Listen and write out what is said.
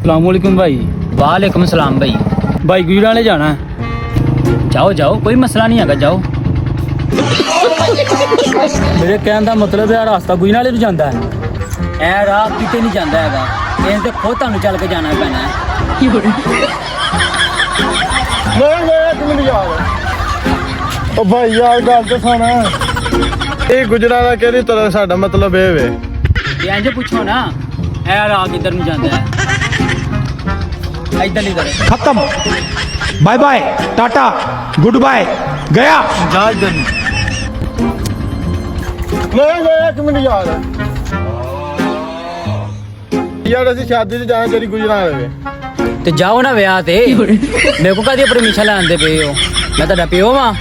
सलामुअलैकुम भाई। वालेकुम सलाम भाई। भाई गुजराले जाना है। जाओ जाओ, कोई मसला नहीं है, जाओ। मेरे कहने का मतलब है रास्ता गुजराले ਨੂੰ ਜਾਂਦਾ ਹੈ। ਇਹ ਰਾਹ ਕਿਤੇ ਨਹੀਂ ਜਾਂਦਾ ਹੈਗਾ, ਇਹ ਤੇ ਖੁਦ ਤੁਹਾਨੂੰ ਚੱਲ ਕੇ ਜਾਣਾ ਪੈਣਾ ਹੈ। ਨਹੀਂ ਯਾਰ ਉਹ ਭਾਈ ਯਾਰ ਗੱਲ ਤੇ ਸੁਣ, ਇਹ ਗੁਜਰਾਲਾ ਕਿਹੜੀ ਤਰ੍ਹਾਂ ਸਾਡਾ ਮਤਲਬ ਇਹ ਵੇ ਤੇ ਇੰਜ ਪੁੱਛੋ ਨਾ, ਇਹ ਰਾਹ ਕਿੱਧਰ ਨੂੰ ਜਾਂਦਾ ਹੈ? ਇੱਧਰ ਨਹੀਂ ਤਰ੍ਹਾਂ। खत्म, bye bye, tata, goodbye, गया। justdun ਨਹੀਂ ਇੱਕ ਮਿੰਟ ਯਾਰ ਅਸੀਂ ਸ਼ਾਦੀ ਤੇ ਜਾਣਾ ਤੇਰੀ ਗੁਜਰਾਲੇ ਵੇ। ਤੇ ਜਾਓ ਨਾ ਵਿਆਹ ਤੇ, ਮੇਰੇ ਕੋ ਕਦੀ ਪਰਮਿਸ਼ਨ ਲੈਣ ਦੇ ਪਏ ਹੋ? ਮੈਂ ਤੁਹਾਡਾ ਪਿਓ ਵਾਂ।